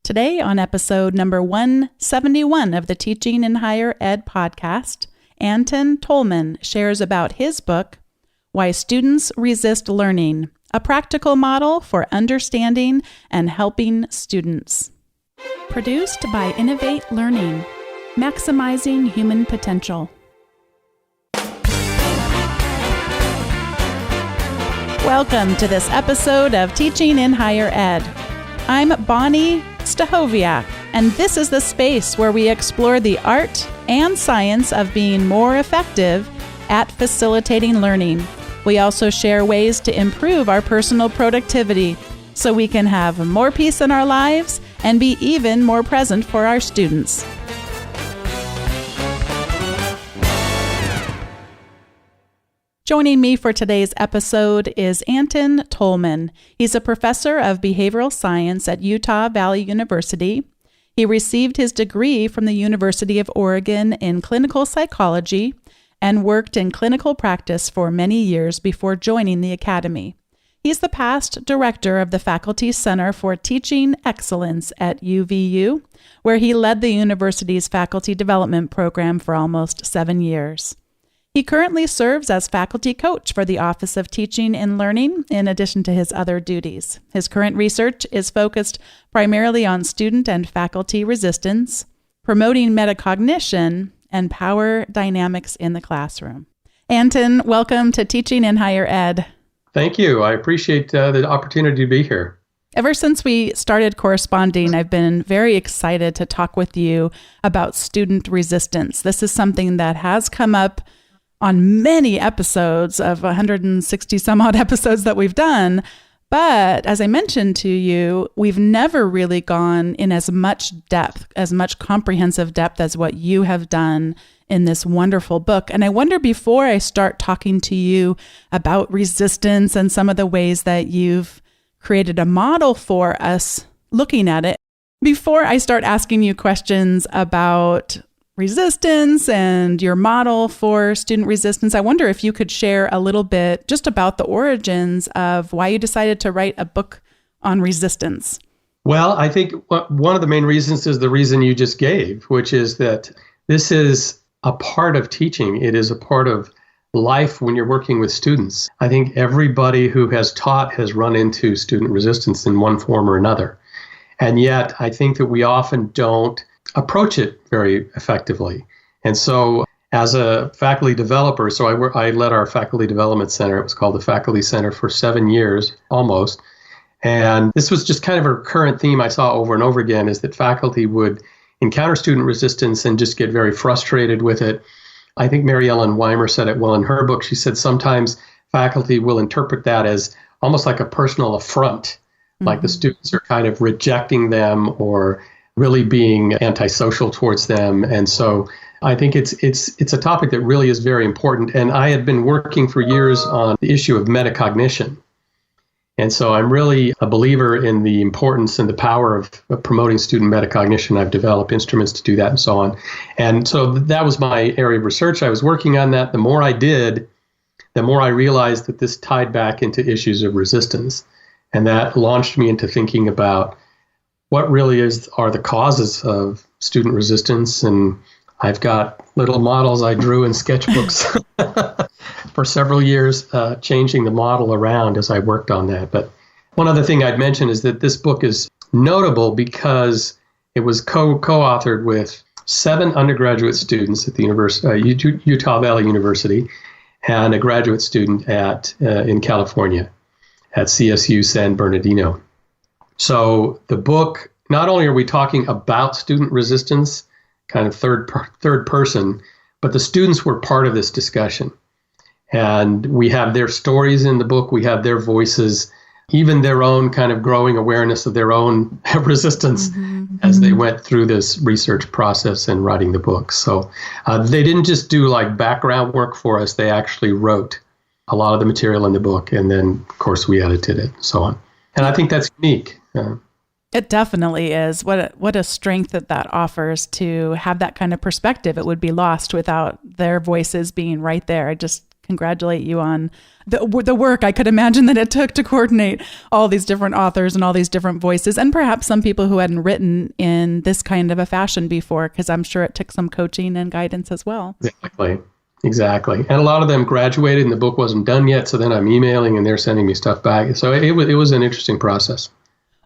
Today, on episode number 171 of the Teaching in Higher Ed podcast, Anton Tolman shares about his book, Why Students Resist Learning, a practical model for understanding and helping students. Produced by Innovate Learning, maximizing human potential. Welcome to this episode of Teaching in Higher Ed. I'm Bonnie Stahoviak, and this is the space where we explore the art and science of being more effective at facilitating learning. We also share ways to improve our personal productivity so we can have more peace in our lives and be even more present for our students. Joining me for today's episode is Anton Tolman. He's a professor of behavioral science at Utah Valley University. He received his degree from the University of Oregon in clinical psychology and worked in clinical practice for many years before joining the academy. He's the past director of the Faculty Center for Teaching Excellence at UVU, where he led the university's faculty development program for almost 7 years. He currently serves as faculty coach for the Office of Teaching and Learning, in addition to his other duties. His current research is focused primarily on student and faculty resistance, promoting metacognition, and power dynamics in the classroom. Anton, welcome to Teaching in Higher Ed. Thank you. I appreciate the opportunity to be here. Ever since we started corresponding, I've been very excited to talk with you about student resistance. This is something that has come up on many episodes of 160 some odd episodes that we've done. But as I mentioned to you, we've never really gone in as much depth, as much comprehensive depth as what you have done in this wonderful book. And I wonder, before I start talking to you about resistance and some of the ways that you've created a model for us looking at it, before I start asking you questions about resistance and your model for student resistance, I wonder if you could share a little bit just about the origins of why you decided to write a book on resistance. Well, I think one of the main reasons is the reason you just gave, which is that this is a part of teaching. It is a part of life when you're working with students. I think everybody who has taught has run into student resistance in one form or another. And yet, I think that we often don't approach it very effectively. And so as a faculty developer, I led our faculty development center. It was called the Faculty Center for 7 years, almost. And this was just kind of a recurrent theme I saw over and over again, is that faculty would encounter student resistance and just get very frustrated with it. I think Mary Ellen Weimer said it well in her book. She said sometimes faculty will interpret that as almost like a personal affront, like the students are kind of rejecting them or really being antisocial towards them. And so I think it's a topic that really is very important. And I had been working for years on the issue of metacognition. And so I'm really a believer in the importance and the power of promoting student metacognition. I've developed instruments to do that and so on. And so that was my area of research. I was working on that. The more I did, the more I realized that this tied back into issues of resistance. And that launched me into thinking about what really are the causes of student resistance. And I've got little models I drew in sketchbooks for several years, changing the model around as I worked on that. But one other thing I'd mention is that this book is notable because it was co-authored with 7 undergraduate students at the Utah Valley University and a graduate student in California at CSU San Bernardino. So the book, not only are we talking about student resistance, kind of third person, but the students were part of this discussion. And we have their stories in the book, we have their voices, even their own kind of growing awareness of their own resistance as they went through this research process and writing the book. So they didn't just do like background work for us, they actually wrote a lot of the material in the book, and then, of course, we edited it and so on. And I think that's unique. It definitely is. What a strength that offers to have that kind of perspective. It would be lost without their voices being right there. I just congratulate you on the work I could imagine that it took to coordinate all these different authors and all these different voices, and perhaps some people who hadn't written in this kind of a fashion before, because I'm sure it took some coaching and guidance as well. Exactly. And a lot of them graduated and the book wasn't done yet, so then I'm emailing and they're sending me stuff back. So it was an interesting process.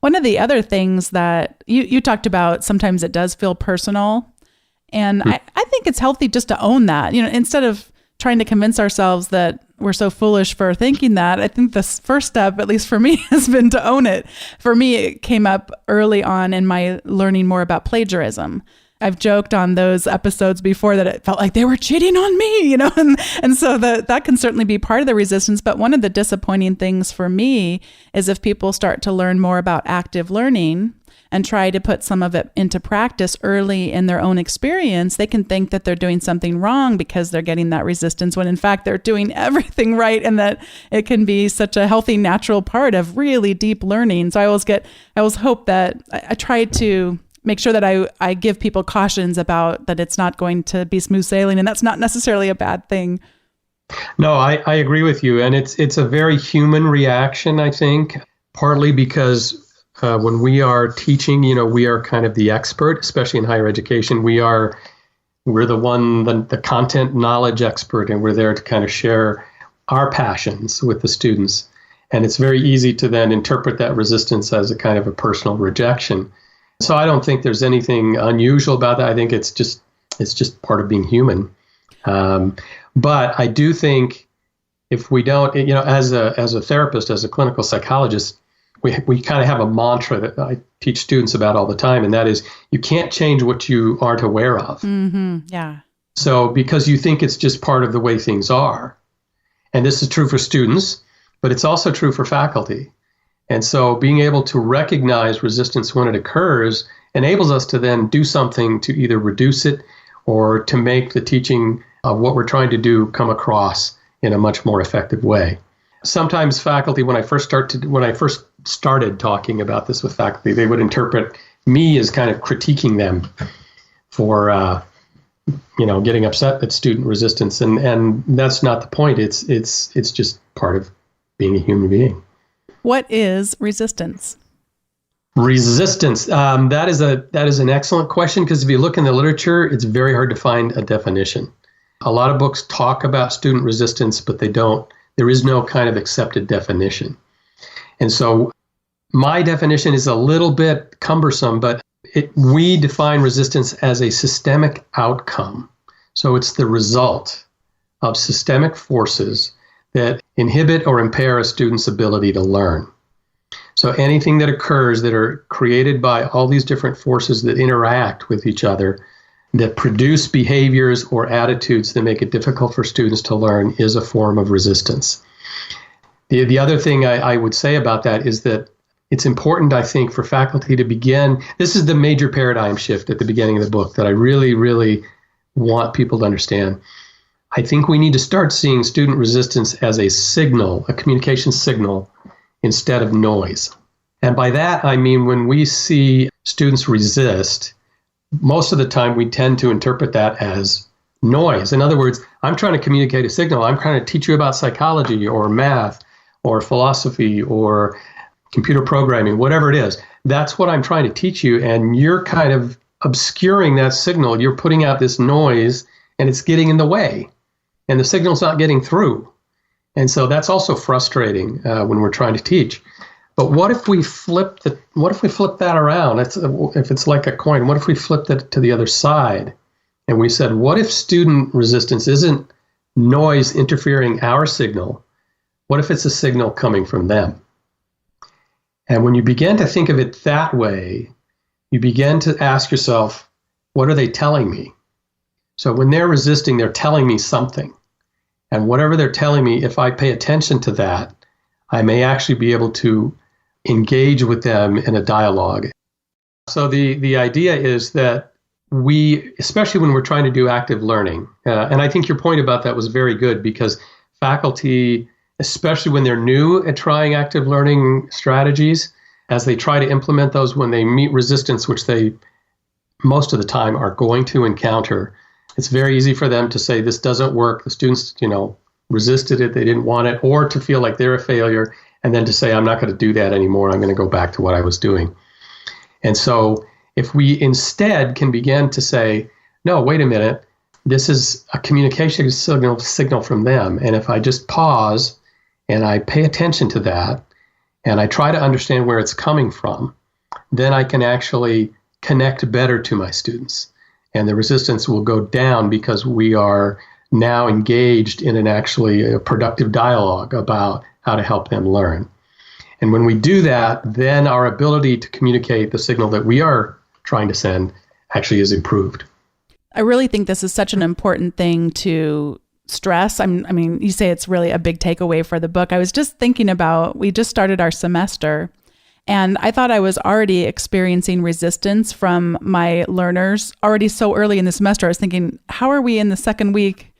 One of the other things that you talked about, sometimes it does feel personal. And I think it's healthy just to own that, instead of trying to convince ourselves that we're so foolish for thinking that. I think the first step, at least for me, has been to own it. For me, it came up early on in my learning more about plagiarism. I've joked on those episodes before that it felt like they were cheating on me, and so that can certainly be part of the resistance. But one of the disappointing things for me is if people start to learn more about active learning and try to put some of it into practice early in their own experience, they can think that they're doing something wrong because they're getting that resistance, when in fact they're doing everything right, and that it can be such a healthy, natural part of really deep learning. So I always hope that I try to make sure that I give people cautions about that it's not going to be smooth sailing, and that's not necessarily a bad thing. No, I agree with you. And it's a very human reaction, I think, partly because when we are teaching, we are kind of the expert, especially in higher education. We're the content knowledge expert, and we're there to kind of share our passions with the students. And it's very easy to then interpret that resistance as a kind of a personal rejection. So I don't think there's anything unusual about that. I think it's just part of being human. But I do think if we don't, as a therapist, as a clinical psychologist, we kind of have a mantra that I teach students about all the time, and that is you can't change what you aren't aware of. Mm-hmm. Yeah. So because you think it's just part of the way things are, and this is true for students, but it's also true for faculty. And so being able to recognize resistance when it occurs enables us to then do something to either reduce it or to make the teaching of what we're trying to do come across in a much more effective way. Sometimes faculty, when I first started talking about this with faculty, they would interpret me as kind of critiquing them for getting upset at student resistance, and that's not the point. It's just part of being a human being. What is resistance? Resistance. That is an excellent question, because if you look in the literature, it's very hard to find a definition. A lot of books talk about student resistance, but they don't. There is no kind of accepted definition. And so my definition is a little bit cumbersome, but we define resistance as a systemic outcome. So it's the result of systemic forces that inhibit or impair a student's ability to learn. So anything that occurs that are created by all these different forces that interact with each other, that produce behaviors or attitudes that make it difficult for students to learn, is a form of resistance. The other thing I would say about that is that it's important, I think, for faculty to begin. This is the major paradigm shift at the beginning of the book that I really, really want people to understand. I think we need to start seeing student resistance as a signal, a communication signal, instead of noise. And by that, I mean when we see students resist, most of the time we tend to interpret that as noise. In other words, I'm trying to communicate a signal. I'm trying to teach you about psychology or math or philosophy or computer programming, whatever it is. That's what I'm trying to teach you, and you're kind of obscuring that signal. You're putting out this noise, and it's getting in the way, and the signal's not getting through. And so that's also frustrating when we're trying to teach. But what if we flip that around? If it's like a coin, what if we flipped it to the other side? And we said, what if student resistance isn't noise interfering our signal? What if it's a signal coming from them? And when you begin to think of it that way, you begin to ask yourself, what are they telling me? So when they're resisting, they're telling me something. And whatever they're telling me, if I pay attention to that, I may actually be able to engage with them in a dialogue. So the idea is that we, especially when we're trying to do active learning, and I think your point about that was very good, because faculty, especially when they're new at trying active learning strategies, as they try to implement those, when they meet resistance, which they most of the time are going to encounter, it's very easy for them to say, this doesn't work. The students, resisted it, they didn't want it, or to feel like they're a failure, and then to say, I'm not going to do that anymore, I'm going to go back to what I was doing. And so if we instead can begin to say, no, wait a minute, this is a communication signal from them. And if I just pause and I pay attention to that and I try to understand where it's coming from, then I can actually connect better to my students. And the resistance will go down because we are now engaged in a productive dialogue about how to help them learn. And when we do that, then our ability to communicate the signal that we are trying to send actually is improved. I really think this is such an important thing to stress. I mean, you say it's really a big takeaway for the book. I was just thinking about, we just started our semester, and I thought I was already experiencing resistance from my learners already so early in the semester. I was thinking, how are we in the second week?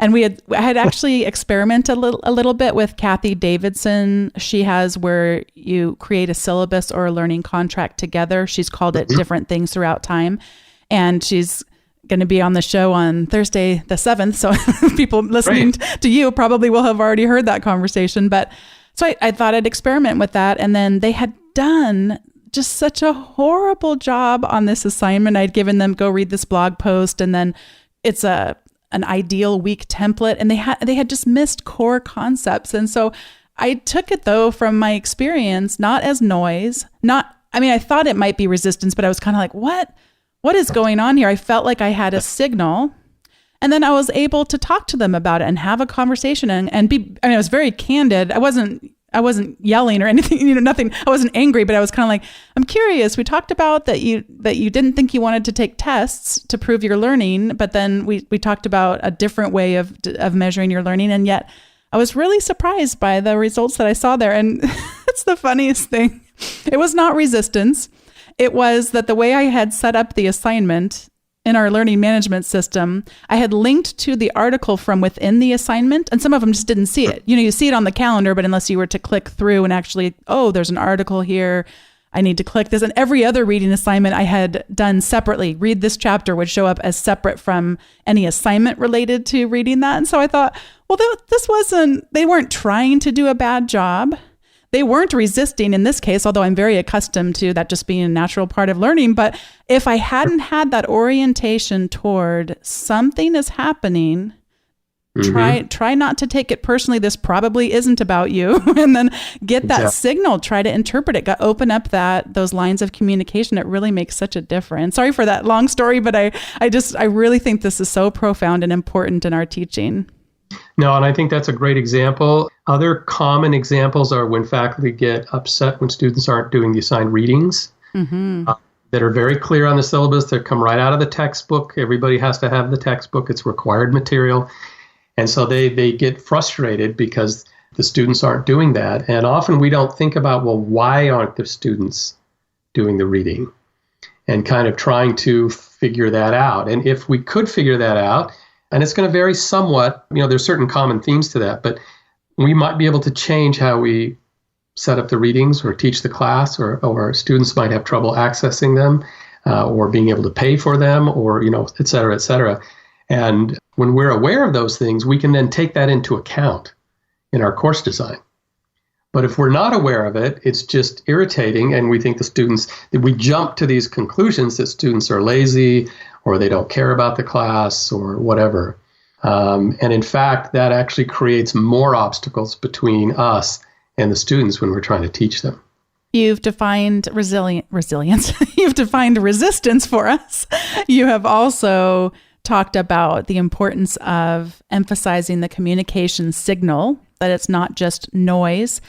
And I had actually experimented a little bit with Kathy Davidson. She has where you create a syllabus or a learning contract together. She's called it different things throughout time. And she's going to be on the show on Thursday the 7th. So people listening to you probably will have already heard that conversation. But so I thought I'd experiment with that. And then they had done just such a horrible job on this assignment. I'd given them, go read this blog post, and then it's an ideal week template, and they had just missed core concepts. And so I took it, though, from my experience, not as noise, I thought it might be resistance, but I was kind of like, what is going on here? I felt like I had a signal, and then I was able to talk to them about it and have a conversation and be, I was very candid. I wasn't yelling or anything, nothing. I wasn't angry, but I was kind of like, I'm curious. We talked about that you didn't think you wanted to take tests to prove your learning, but then we talked about a different way of measuring your learning. And yet I was really surprised by the results that I saw there. And it's the funniest thing. It was not resistance. It was that the way I had set up the assignment in our learning management system, I had linked to the article from within the assignment, and some of them just didn't see it. You see it on the calendar, but unless you were to click through and actually, there's an article here, I need to click this. And every other reading assignment I had done separately. Read this chapter would show up as separate from any assignment related to reading that. And so I thought, well, they weren't trying to do a bad job. They weren't resisting in this case, although I'm very accustomed to that just being a natural part of learning. But if I hadn't had that orientation toward something is happening, try not to take it personally. This probably isn't about you. And then get that signal, try to interpret it, open up those lines of communication. It really makes such a difference. Sorry for that long story, but I really think this is so profound and important in our teaching. No, and I think that's a great example. Other common examples are when faculty get upset when students aren't doing the assigned readings that are very clear on the syllabus, that come right out of the textbook. Everybody has to have the textbook. It's required material. And so they get frustrated because the students aren't doing that. And often we don't think about, well, why aren't the students doing the reading? And kind of trying to figure that out. And if we could figure that out, and it's going to vary somewhat, there's certain common themes to that, but we might be able to change how we set up the readings or teach the class, or students might have trouble accessing them or being able to pay for them, or, et cetera, et cetera. And when we're aware of those things, we can then take that into account in our course design. But if we're not aware of it, it's just irritating, and we think that we jump to these conclusions that students are lazy, or they don't care about the class, or whatever. And in fact, that actually creates more obstacles between us and the students when we're trying to teach them. You've defined resilience. You've defined resistance for us. You have also talked about the importance of emphasizing the communication signal, that it's not just noise.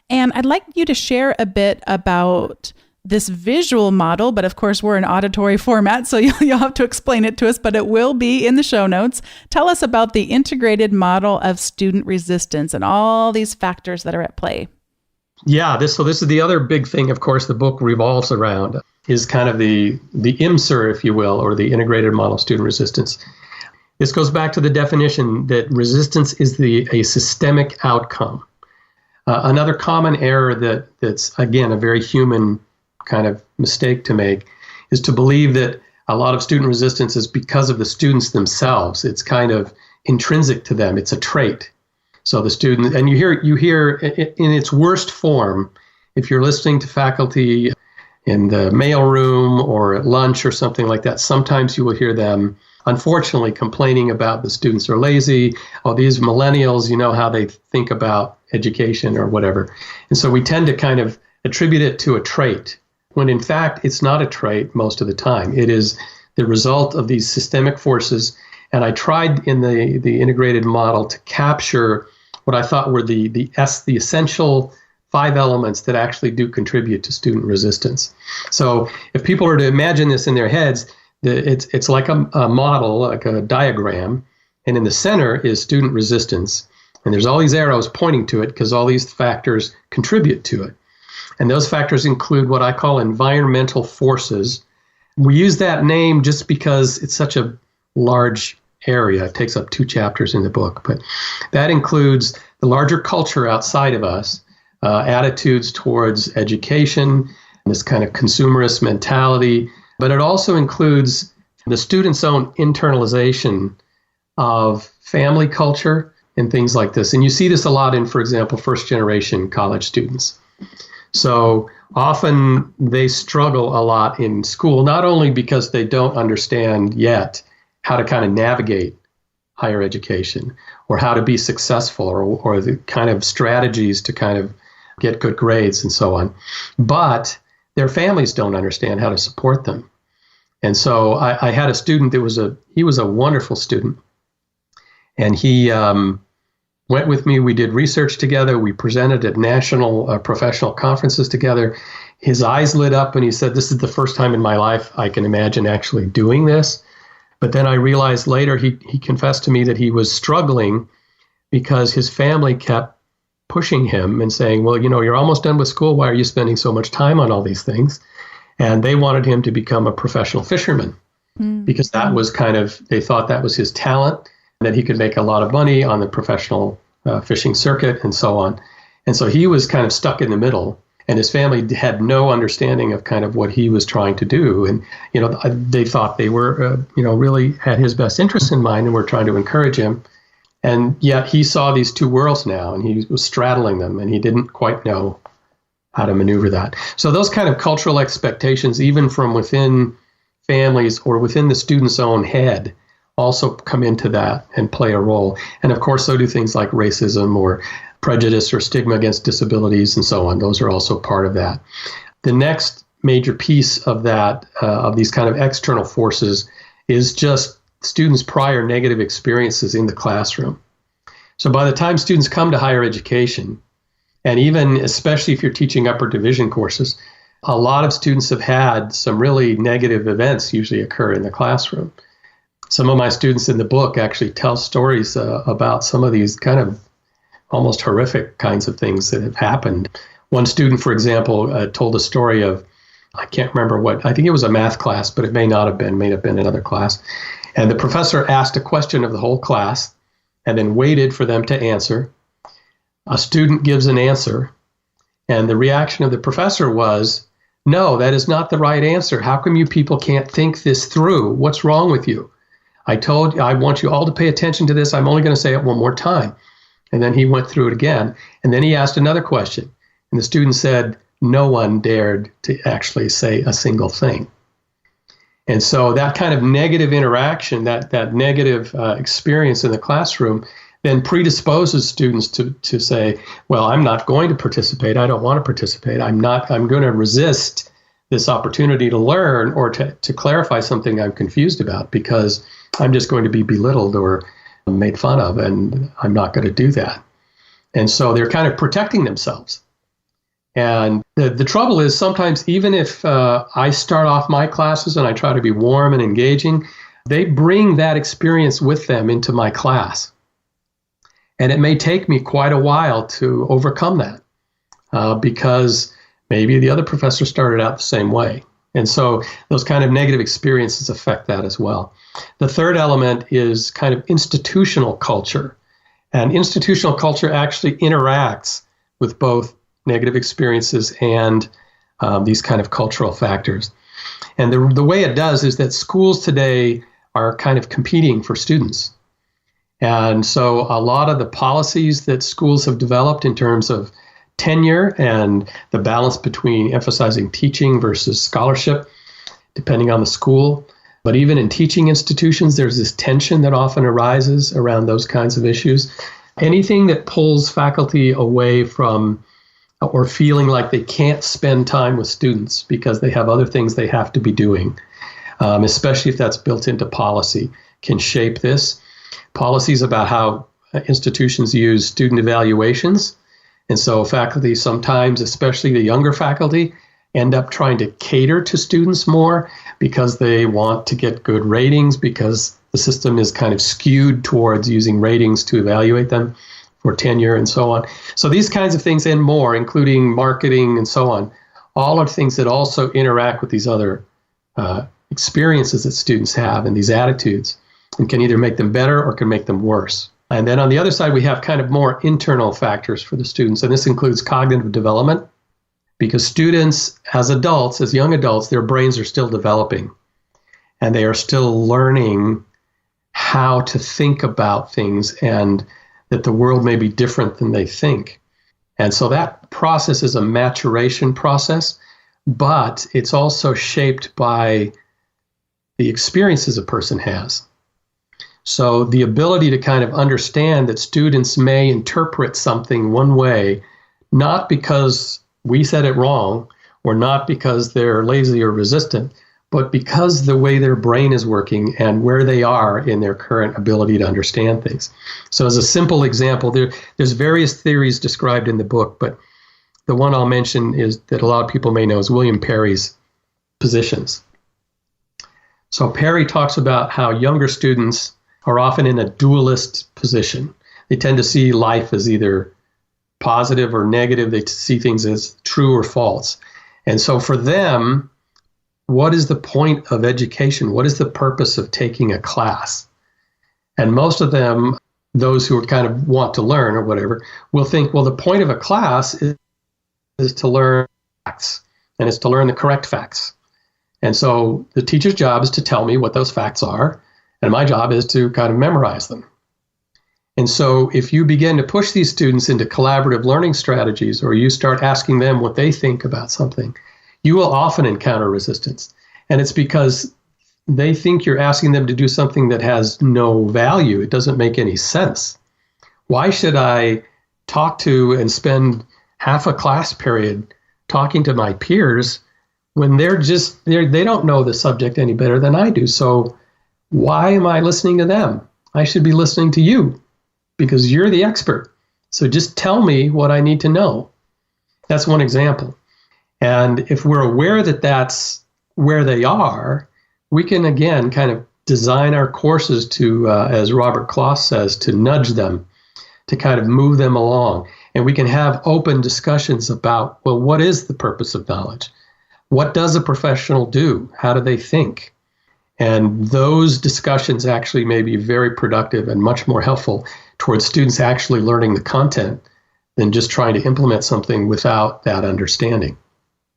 And I'd like you to share a bit about this visual model, but of course we're in auditory format, so you'll have to explain it to us, but it will be in the show notes. Tell us about the integrated model of student resistance and all these factors that are at play. Yeah, this is the other big thing, of course, the book revolves around, is kind of the IMSR, if you will, or the integrated model of student resistance. This goes back to the definition that resistance is a systemic outcome. Another common error that's, again, a very human kind of mistake to make is to believe that a lot of student resistance is because of the students themselves. It's kind of intrinsic to them. It's a trait. So the student, and you hear in its worst form, if you're listening to faculty in the mailroom or at lunch or something like that, sometimes you will hear them, unfortunately, complaining about the students are lazy. Oh, these millennials, you know how they think about education or whatever. And so we tend to kind of attribute it to a trait, when in fact, it's not a trait most of the time. It is the result of these systemic forces. And I tried in the integrated model to capture what I thought were the essential 5 elements that actually do contribute to student resistance. So if people were to imagine this in their heads, it's like a model, like a diagram, and in the center is student resistance. And there's all these arrows pointing to it because all these factors contribute to it. And those factors include what I call environmental forces. We use that name just because it's such a large area. It takes up 2 chapters in the book. But that includes the larger culture outside of us, attitudes towards education, this kind of consumerist mentality. But it also includes the student's own internalization of family culture and things like this. And you see this a lot in, for example, first-generation college students. So often they struggle a lot in school, not only because they don't understand yet how to kind of navigate higher education or how to be successful or the kind of strategies to kind of get good grades and so on, but their families don't understand how to support them. And so I had a student he was a wonderful student, and he went with me. We did research together. We presented at national professional conferences together. His eyes lit up and he said, "This is the first time in my life I can imagine actually doing this." But then I realized later he confessed to me that he was struggling because his family kept pushing him and saying, "Well, you're almost done with school. Why are you spending so much time on all these things?" And they wanted him to become a professional fisherman because that was they thought that was his talent, and that he could make a lot of money on the professional fishing circuit and so on. And so he was kind of stuck in the middle, and his family had no understanding of kind of what he was trying to do. And, they thought they were, really had his best interests in mind and were trying to encourage him. And yet he saw these 2 worlds now, and he was straddling them, and he didn't quite know how to maneuver that. So those kind of cultural expectations, even from within families or within the student's own head, also come into that and play a role. And of course, so do things like racism or prejudice or stigma against disabilities and so on. Those are also part of that. The next major piece of that, of these kind of external forces, is just students' prior negative experiences in the classroom. So by the time students come to higher education, and even especially if you're teaching upper division courses, a lot of students have had some really negative events usually occur in the classroom. Some of my students in the book actually tell stories about some of these kind of almost horrific kinds of things that have happened. One student, for example, told a story of, I can't remember what, I think it was a math class, but it may not have been, may have been another class. And the professor asked a question of the whole class and then waited for them to answer. A student gives an answer, and the reaction of the professor was, "No, that is not the right answer. How come you people can't think this through? What's wrong with you? I want you all to pay attention to this. I'm only going to say it one more time." And then he went through it again. And then he asked another question. And the student said, no one dared to actually say a single thing. And so that kind of negative interaction, that negative experience in the classroom then predisposes students to say, well, I'm not going to participate. I don't want to participate. I'm going to resist this opportunity to learn or to clarify something I'm confused about because I'm just going to be belittled or made fun of, and I'm not going to do that. And so they're kind of protecting themselves. And the trouble is sometimes even if I start off my classes and I try to be warm and engaging, they bring that experience with them into my class. And it may take me quite a while to overcome that because maybe the other professor started out the same way. And so those kind of negative experiences affect that as well. The third element is kind of institutional culture. And institutional culture actually interacts with both negative experiences and these kind of cultural factors. And the way it does is that schools today are kind of competing for students. And so a lot of the policies that schools have developed in terms of tenure and the balance between emphasizing teaching versus scholarship, depending on the school. But even in teaching institutions, there's this tension that often arises around those kinds of issues. Anything that pulls faculty away from or feeling like they can't spend time with students because they have other things they have to be doing, especially if that's built into policy, can shape this. Policies about how institutions use student evaluations. And so faculty sometimes, especially the younger faculty, end up trying to cater to students more because they want to get good ratings, because the system is kind of skewed towards using ratings to evaluate them for tenure and so on. So these kinds of things and more, including marketing and so on, all are things that also interact with these other experiences that students have and these attitudes, and can either make them better or can make them worse. And then on the other side, we have kind of more internal factors for the students, and this includes cognitive development, because students, as adults, as young adults, their brains are still developing, and they are still learning how to think about things, and that the world may be different than they think. And so that process is a maturation process, but it's also shaped by the experiences a person has. So the ability to kind of understand that students may interpret something one way, not because we said it wrong, or not because they're lazy or resistant, but because the way their brain is working and where they are in their current ability to understand things. So as a simple example, there's various theories described in the book, but the one I'll mention is that a lot of people may know is William Perry's positions. So Perry talks about how younger students are often in a dualist position. They tend to see life as either positive or negative. They see things as true or false. And so for them, what is the point of education? What is the purpose of taking a class? And most of them, those who kind of want to learn or whatever, will think, well, the point of a class is to learn facts, and it's to learn the correct facts. And so the teacher's job is to tell me what those facts are, and my job is to kind of memorize them. And so if you begin to push these students into collaborative learning strategies, or you start asking them what they think about something, you will often encounter resistance. And it's because they think you're asking them to do something that has no value. It doesn't make any sense. Why should I talk to and spend half a class period talking to my peers when they don't know the subject any better than I do? So why am I listening to them? I should be listening to you because you're the expert. So just tell me what I need to know. That's one example. And if we're aware that that's where they are, we can, again, kind of design our courses to, as Robert Kloss says, to nudge them, to kind of move them along. And we can have open discussions about, well, what is the purpose of knowledge? What does a professional do? How do they think? And those discussions actually may be very productive and much more helpful towards students actually learning the content than just trying to implement something without that understanding.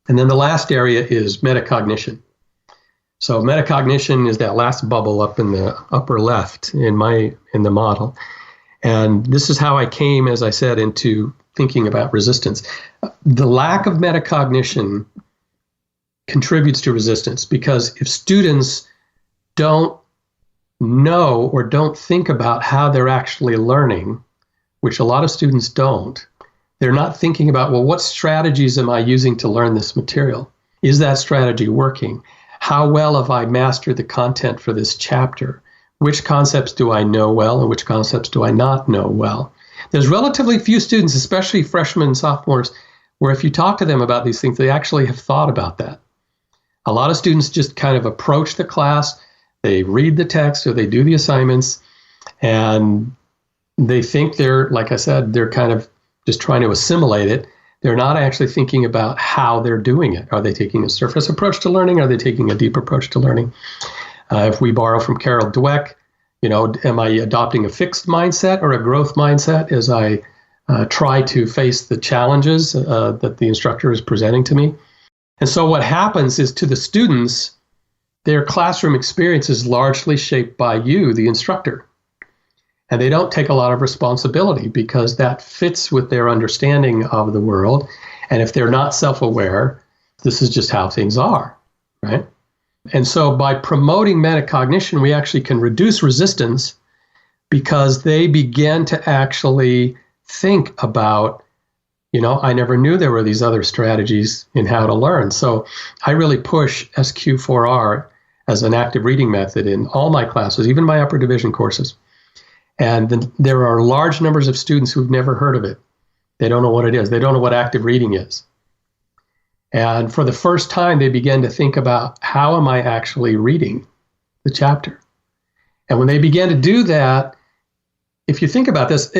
And then the last area is metacognition. So metacognition is that last bubble up in the upper left in the model. And this is how I came, as I said, into thinking about resistance. The lack of metacognition contributes to resistance, because if students don't know or don't think about how they're actually learning, which a lot of students don't, they're not thinking about, well, what strategies am I using to learn this material? Is that strategy working? How well have I mastered the content for this chapter? Which concepts do I know well and which concepts do I not know well? There's relatively few students, especially freshmen and sophomores, where if you talk to them about these things, they actually have thought about that. A lot of students just kind of approach the class, they read the text or they do the assignments, and they think they're, like I said, they're kind of just trying to assimilate it. They're not actually thinking about how they're doing it. Are they taking a surface approach to learning? Are they taking a deep approach to learning? If we borrow from Carol Dweck, am I adopting a fixed mindset or a growth mindset as I try to face the challenges that the instructor is presenting to me? And so what happens is, to the students, their classroom experience is largely shaped by you, the instructor. And they don't take a lot of responsibility because that fits with their understanding of the world. And if they're not self-aware, this is just how things are, right? And so by promoting metacognition, we actually can reduce resistance because they begin to actually think about, I never knew there were these other strategies in how to learn. So I really push SQ4R as an active reading method in all my classes, even my upper division courses. And there are large numbers of students who've never heard of it. They don't know what it is. They don't know what active reading is. And for the first time, they begin to think about, how am I actually reading the chapter? And when they begin to do that, if you think about this,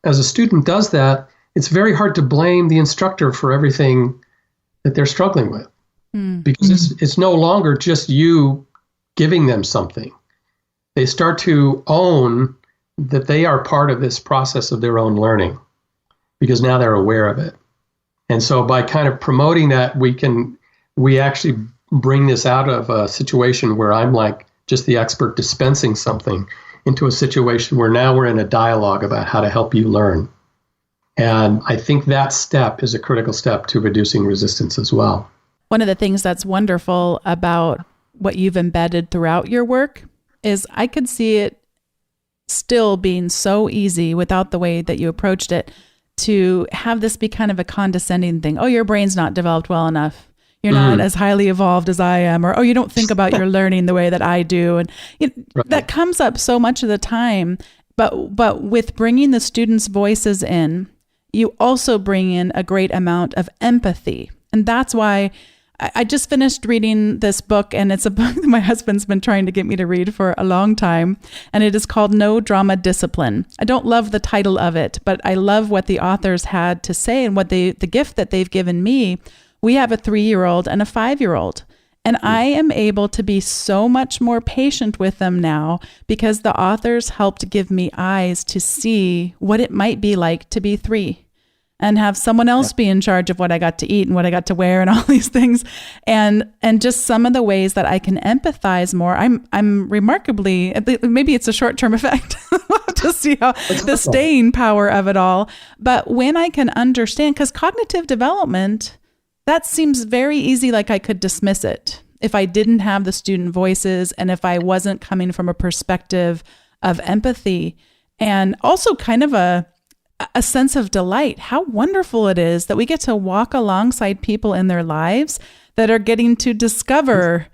as a student does that, it's very hard to blame the instructor for everything that they're struggling with. Because it's no longer just you giving them something. They start to own that they are part of this process of their own learning because now they're aware of it. And so by kind of promoting that, we actually bring this out of a situation where I'm like just the expert dispensing something into a situation where now we're in a dialogue about how to help you learn. And I think that step is a critical step to reducing resistance as well. One of the things that's wonderful about what you've embedded throughout your work is I could see it still being so easy without the way that you approached it to have this be kind of a condescending thing. Oh, your brain's not developed well enough. You're not as highly evolved as I am. Or, oh, you don't think about your learning the way that I do. And that comes up so much of the time. But with bringing the students' voices in, you also bring in a great amount of empathy. And that's why I just finished reading this book, and it's a book that my husband's been trying to get me to read for a long time, and it is called No Drama Discipline. I don't love the title of it, but I love what the authors had to say and what the gift that they've given me. We have a 3-year-old and a 5-year-old, and I am able to be so much more patient with them now because the authors helped give me eyes to see what it might be like to be 3. And have someone else be in charge of what I got to eat and what I got to wear and all these things. And just some of the ways that I can empathize more. I'm remarkably, maybe it's a short-term effect. We'll have to see how the staying power of it all. But when I can understand, because cognitive development, that seems very easy, like I could dismiss it if I didn't have the student voices and if I wasn't coming from a perspective of empathy and also kind of a sense of delight. How wonderful it is that we get to walk alongside people in their lives that are getting to discover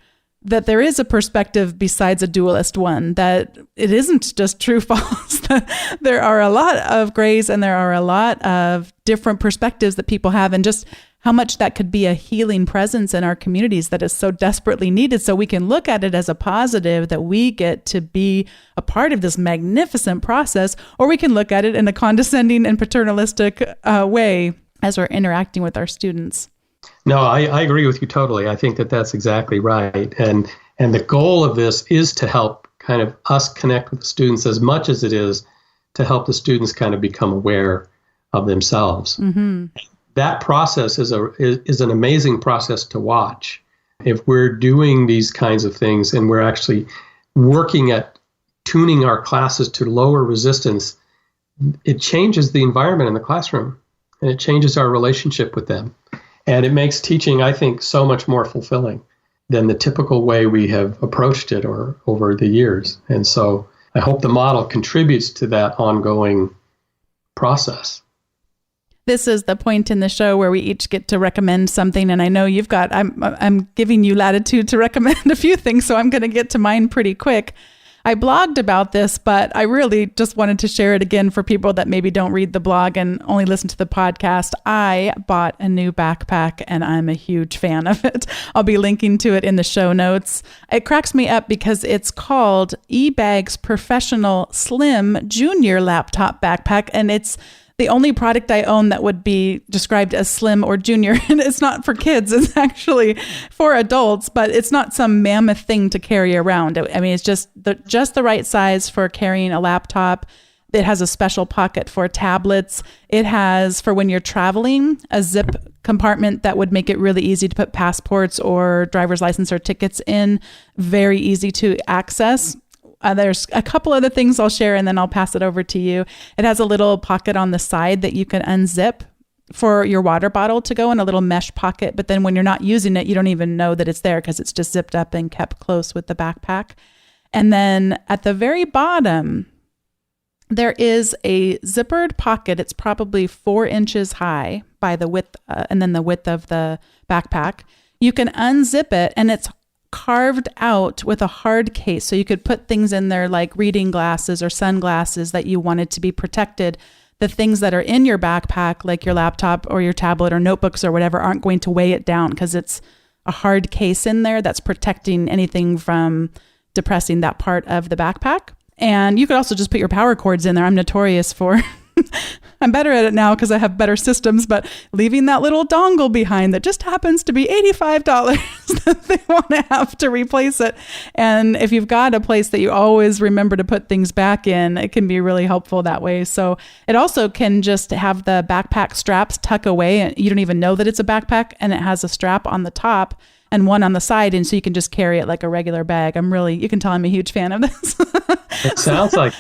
that there is a perspective besides a dualist one, that it isn't just true false, that there are a lot of grays and there are a lot of different perspectives that people have, and just how much that could be a healing presence in our communities that is so desperately needed. So we can look at it as a positive that we get to be a part of this magnificent process, or we can look at it in a condescending and paternalistic way as we're interacting with our students. No, I agree with you totally. I think that that's exactly right. And the goal of this is to help kind of us connect with the students as much as it is to help the students kind of become aware of themselves. Mm-hmm. That process is an amazing process to watch. If we're doing these kinds of things and we're actually working at tuning our classes to lower resistance, it changes the environment in the classroom and it changes our relationship with them. And it makes teaching, I think, so much more fulfilling than the typical way we have approached it or over the years. And so I hope the model contributes to that ongoing process. This is the point in the show where we each get to recommend something. And I know you've got, I'm giving you latitude to recommend a few things, so I'm going to get to mine pretty quick. I blogged about this, but I really just wanted to share it again for people that maybe don't read the blog and only listen to the podcast. I bought a new backpack and I'm a huge fan of it. I'll be linking to it in the show notes. It cracks me up because it's called eBag's Professional Slim Junior Laptop Backpack, and it's the only product I own that would be described as slim or junior. And it's not for kids. It's actually for adults, but it's not some mammoth thing to carry around. I mean, it's just the right size for carrying a laptop. It has a special pocket for tablets. It has, for when you're traveling, a zip compartment that would make it really easy to put passports or driver's license or tickets in. Very easy to access. There's a couple other things I'll share, and then I'll pass it over to you. It has a little pocket on the side that you can unzip for your water bottle to go in, a little mesh pocket. But then when you're not using it, you don't even know that it's there because it's just zipped up and kept close with the backpack. And then at the very bottom, there is a zippered pocket. It's probably 4 inches high by the width, and then the width of the backpack. You can unzip it, and it's carved out with a hard case. So you could put things in there like reading glasses or sunglasses that you wanted to be protected. The things that are in your backpack, like your laptop or your tablet or notebooks or whatever, aren't going to weigh it down because it's a hard case in there that's protecting anything from depressing that part of the backpack. And you could also just put your power cords in there. I'm notorious for, I'm better at it now because I have better systems, but leaving that little dongle behind that just happens to be $85 that they want to have to replace it. And if you've got a place that you always remember to put things back in, it can be really helpful that way. So it also can just have the backpack straps tuck away, and you don't even know that it's a backpack, and it has a strap on the top and one on the side, and so you can just carry it like a regular bag. You can tell I'm a huge fan of this. It sounds like.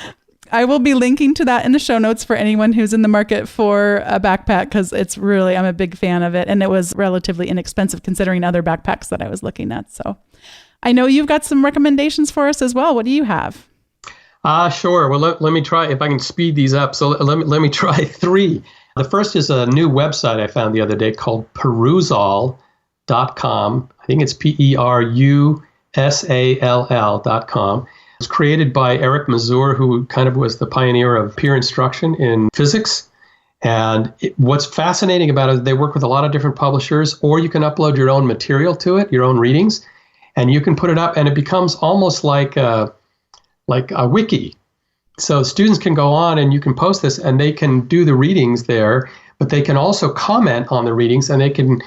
I will be linking to that in the show notes for anyone who's in the market for a backpack, because I'm a big fan of it, and it was relatively inexpensive considering other backpacks that I was looking at. So I know you've got some recommendations for us as well. What do you have? Sure. Well, let me try if I can speed these up. So let me try 3. The first is a new website I found the other day called Perusall.com. I think it's Perusall.com. It was created by Eric Mazur, who kind of was the pioneer of peer instruction in physics. And what's fascinating about it is they work with a lot of different publishers, or you can upload your own material to it, your own readings, and you can put it up, and it becomes almost like a wiki. So students can go on and you can post this, and they can do the readings there, but they can also comment on the readings, and they can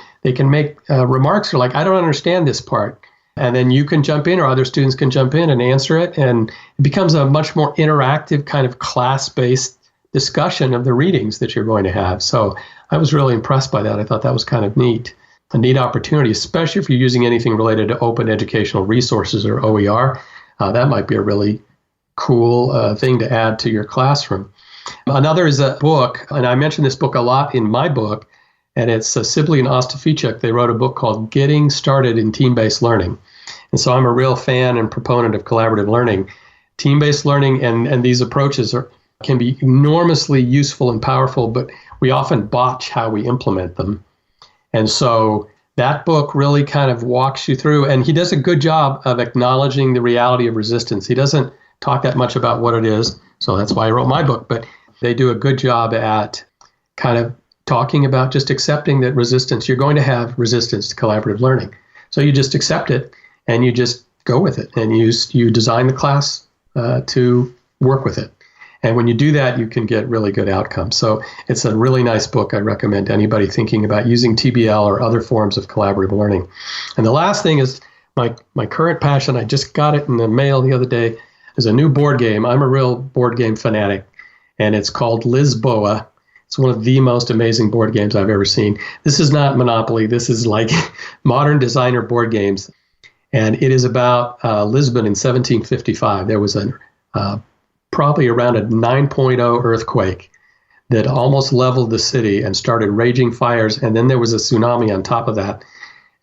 make remarks like, I don't understand this part. And then you can jump in, or other students can jump in and answer it. And it becomes a much more interactive kind of class-based discussion of the readings that you're going to have. So I was really impressed by that. I thought that was kind of neat, a neat opportunity, especially if you're using anything related to open educational resources or OER. That might be a really cool thing to add to your classroom. Another is a book, and I mentioned this book a lot in my book, and it's Sibley and Ostafichuk. They wrote a book called Getting Started in Team-Based Learning. And so I'm a real fan and proponent of collaborative learning. Team-based learning and these approaches can be enormously useful and powerful, but we often botch how we implement them. And so that book really kind of walks you through, and he does a good job of acknowledging the reality of resistance. He doesn't talk that much about what it is, so that's why I wrote my book, but they do a good job at kind of talking about just accepting that you're going to have resistance to collaborative learning. So you just accept it, and you just go with it, and you design the class to work with it. And when you do that, you can get really good outcomes. So it's a really nice book. I recommend anybody thinking about using TBL or other forms of collaborative learning. And the last thing is my current passion. I just got it in the mail the other day. There's a new board game. I'm a real board game fanatic, and it's called Lisboa. It's one of the most amazing board games I've ever seen. This is not Monopoly. This is like modern designer board games. And it is about Lisbon in 1755. There was probably around a 9.0 earthquake that almost leveled the city and started raging fires. And then there was a tsunami on top of that.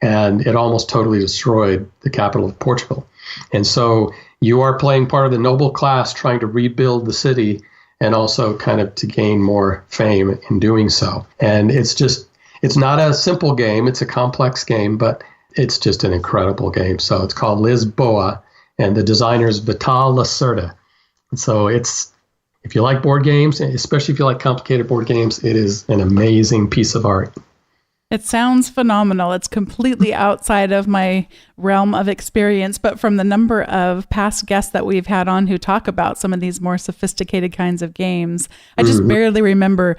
And it almost totally destroyed the capital of Portugal. And so you are playing part of the noble class trying to rebuild the city, and also kind of to gain more fame in doing so. And it's not a simple game. It's a complex game, but it's just an incredible game. So it's called Lisboa, and the designer is Vital Lacerda. And so if you like board games, especially if you like complicated board games, it is an amazing piece of art. It sounds phenomenal. It's completely outside of my realm of experience, but from the number of past guests that we've had on who talk about some of these more sophisticated kinds of games, I just barely remember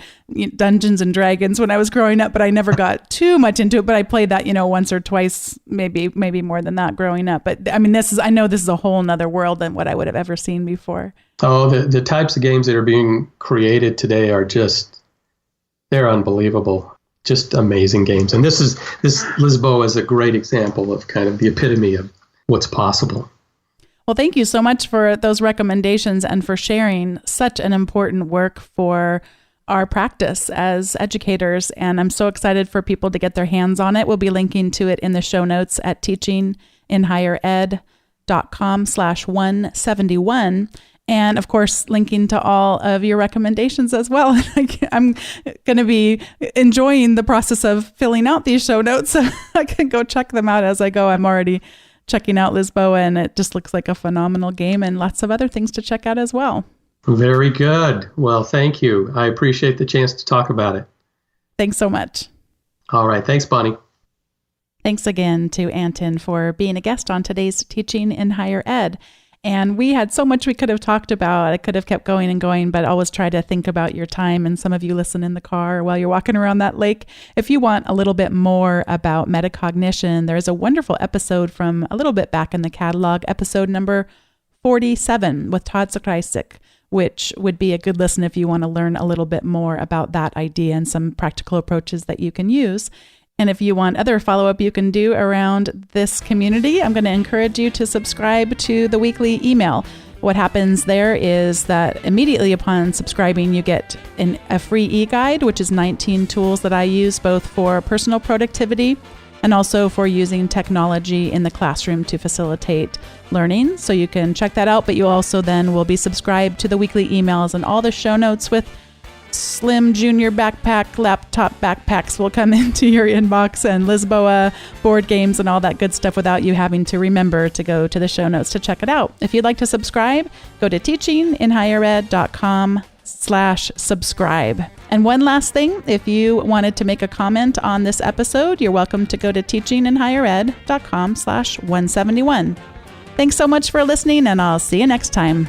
Dungeons and Dragons when I was growing up, but I never got too much into it. But I played that, once or twice, maybe more than that growing up. But I mean, I know this is a whole nother world than what I would have ever seen before. Oh, the types of games that are being created today are they're unbelievable. Just amazing games. And this Lisboa is a great example of kind of the epitome of what's possible. Well, thank you so much for those recommendations and for sharing such an important work for our practice as educators. And I'm so excited for people to get their hands on it. We'll be linking to it in the show notes at teachinginhighered.com/171. And of course, linking to all of your recommendations as well. I'm going to be enjoying the process of filling out these show notes, so I can go check them out as I go. I'm already checking out Lisboa, and it just looks like a phenomenal game and lots of other things to check out as well. Very good. Well, thank you. I appreciate the chance to talk about it. Thanks so much. All right. Thanks, Bonnie. Thanks again to Anton for being a guest on today's Teaching in Higher Ed. And we had so much we could have talked about. I could have kept going and going, but always try to think about your time. And some of you listen in the car while you're walking around that lake. If you want a little bit more about metacognition, there's a wonderful episode from a little bit back in the catalog, episode number 47 with Todd Sokrajsik, which would be a good listen if you want to learn a little bit more about that idea and some practical approaches that you can use. And if you want other follow-up you can do around this community, I'm going to encourage you to subscribe to the weekly email. What happens there is that immediately upon subscribing, you get a free e-guide, which is 19 tools that I use both for personal productivity and also for using technology in the classroom to facilitate learning. So you can check that out, but you also then will be subscribed to the weekly emails, and all the show notes with slim junior backpack, laptop backpacks will come into your inbox, and Lisboa board games and all that good stuff without you having to remember to go to the show notes to check it out. If you'd like to subscribe, go to teachinginhighered.com/subscribe. And one last thing, if you wanted to make a comment on this episode, you're welcome to go to teachinginhighered.com/171. Thanks so much for listening, and I'll see you next time.